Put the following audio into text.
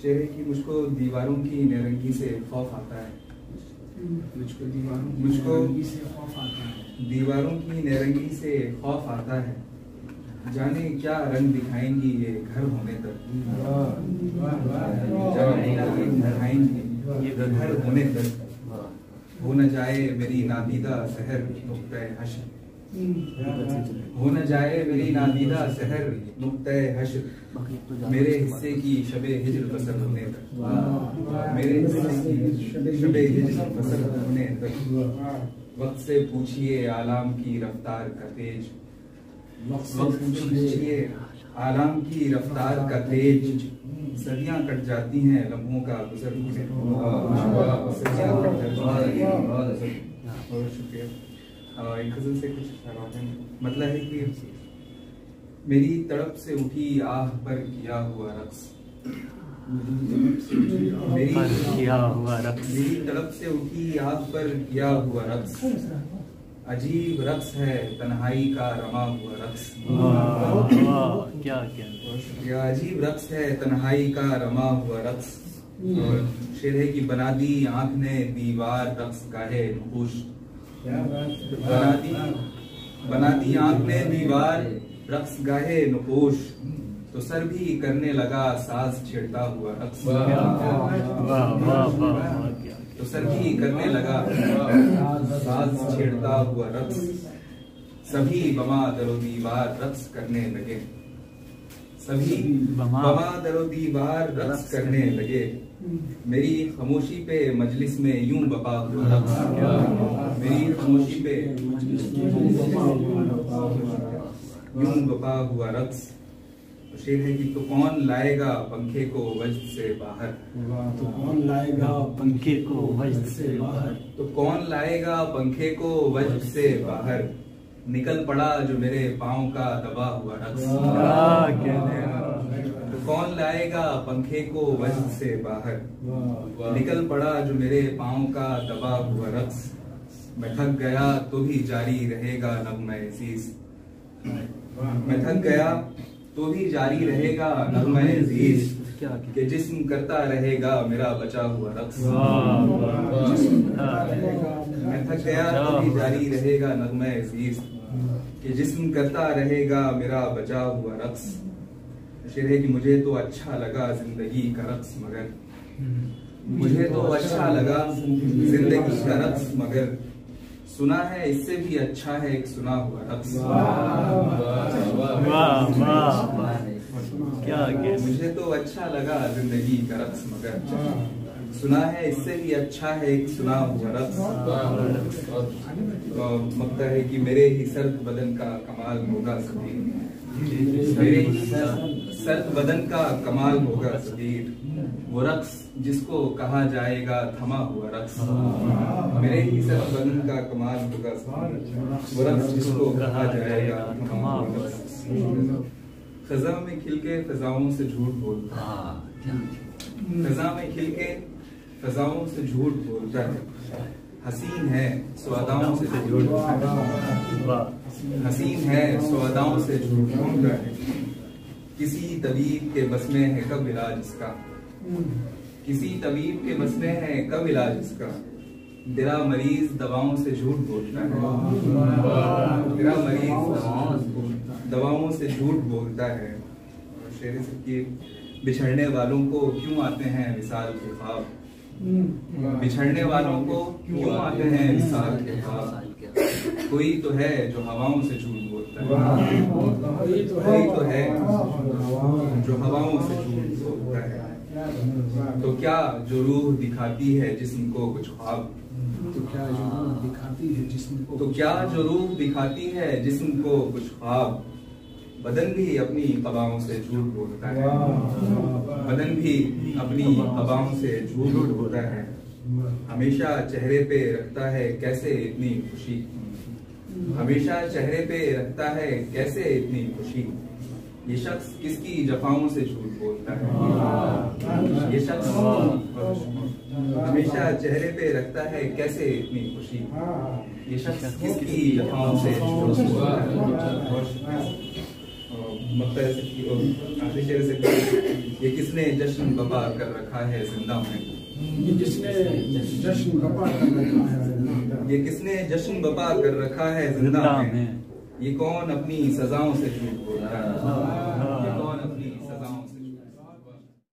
शेर है कि मुझको दीवारों की नारंगी से खौफ आता है। मुझको दीवारों की नारंगी से खौफ आता है। जाने क्या रंग दिखाएंगी ये घर होने तक। जाने क्या रंग दिखाएंगी ये घर होने तक। हो न जाए मेरी नादीदा सहर नुक्ते हश्र। हो न जाए मेरी नादीदा सहर नुक्ते हश्र। मेरे हिस्से की शबे हिज्र बसर होने तक। मेरे हिस्से की शबे हिज्र बसर होने तक। वक्त से पूछिए आलाम की रफ्तार का तेज। वक्त से पूछिए आलाम की रफ्तार का तेज। सदियां कट जाती हैं लम्हों का गुजर होने। सदियां कट जाती हैं। बहुत शुक्रिया। एक गजल से कुछ मतलब है कि मेरी तड़प से उठी आह पर किया हुआ रक्स। मेरी तड़प से उठी आह पर किया हुआ रक्स। अजीब रक्स है तन्हाई का रमा हुआ रक्स। क्या शुक्रिया। अजीब रक्स है तन्हाई का रमा हुआ रक्स। और शेर है कि बना दी आंख ने दीवार रक्स गाहे नकुश। बना दी आंख ने दीवार रक्स गाहे नकुश। तो सर भी करने लगा साज छेड़ता हुआ रक्स। तो सर भी करने लगा साज छेड़ता हुआ रक्स। सभी बमा दरो दीवार रक्स करने लगे। सभी बमा दरो दीवार रक्स करने लगे। मेरी खामोशी पे मजलिस में यूं बपा हुआ रक्स। मेरी खामोशी पे यूं बपा हुआ रक्स। शेर है कि तो कौन लाएगा पंखे को वजद से बाहर। तो कौन लाएगा पंखे को वजद से बाहर। तो कौन लाएगा पंखे को वजद से बाहर। निकल पड़ा जो मेरे पाँव का दबा हुआ रक्स। तो कौन लाएगा पंखे को वजद से बाहर। निकल पड़ा जो मेरे पाँव का दबा हुआ रक्स। मैं थक गया तो भी जारी रहेगा नग़्मा अज़ीज़। मैं थक गया तो भी जारी रहेगा नग़्मा अज़ीज़। कि जिस्म करता रहेगा मेरा बचा हुआ रक्स। मैं थक गया तो भी जारी रहेगा नग़्मा अज़ीज़। कि जिस्म करता रहेगा मेरा बचा हुआ रक्स। शेर है कि मुझे तो अच्छा लगा जिंदगी का रक्स मगर। मुझे तो अच्छा लगा जिंदगी का रक्स मगर। सुना है इससे भी अच्छा है एक सुना हुआ रक्स। क्या मुझे तो अच्छा लगा जिंदगी का रक्स मगर। सुना है इससे भी अच्छा है एक सुना हुआ रक्स। मकता है कि मेरे ही सर्द बदन का कमाल होगा सदीर। मेरे ही सर्द बदन का कमाल होगा सदीर। वो रक्स जिसको कहा जाएगा थमा हुआ रक्स। मेरे ही सर्द बदन का कमाल होगा सदीर। वो रक्स जिसको कहा जाएगा थमा हुआ रक्स। खज़ा में खिल के फ़ज़ाओं से झूठ बोलता है। खज़ा में खिल के फ़ज़ाओं से झूठ बोलता है। हसीन है स्वादाओं से झूठ बोलता है। हसीन है स्वादाओं से झूठ बोलता है। किसी तबीब के बस में है कब इलाज इसका। किसी तबीब के बस में है कब इलाज इसका। तेरा मरीज दवाओं से झूठ बोलता है। तेरा मरीज दवाओं से झूठ बोलता है। और शेर की बिछड़ने वालों को क्यों आते हैं विसाल के ख्वाब। बिछड़ने वालों को क्यों आते हैं विसाल के ख्वाब। कोई तो है जो हवाओं से झूठ बोलता है। कोई तो है जो हवाओं से झूठ बोलता है। तो क्या जो रूह दिखाती है जिस्म को कुछ ख्वाब। तो क्या जो रूह दिखाती है जिस्म को। तो क्या जो रूह दिखाती है जिस्म को कुछ ख्वाब। बदन भी अपनी क़बाओं से झूठ बोलता है। बदन भी अपनी क़बाओं से झूठ बोलता है। हमेशा चेहरे पे रखता है कैसे इतनी खुशी। हमेशा चेहरे पे रखता है कैसे इतनी खुशी। ये शख्स किसकी जफाओं से झूठ बोलता है। ये शख्स हमेशा चेहरे पे रखता है कैसे इतनी खुशी। ये शख्स किसकी जफाओं से झूठ बोलता है। मक्ता से आखिरी शेर से ये किसने जश्न बपा कर रखा है जिंदा में, ये जिसने जश्न बपा कर रखा है, ये किसने जश्न बपा कर रखा है जिंदा में, ये कौन अपनी सजाओं से झूठ बोलता है।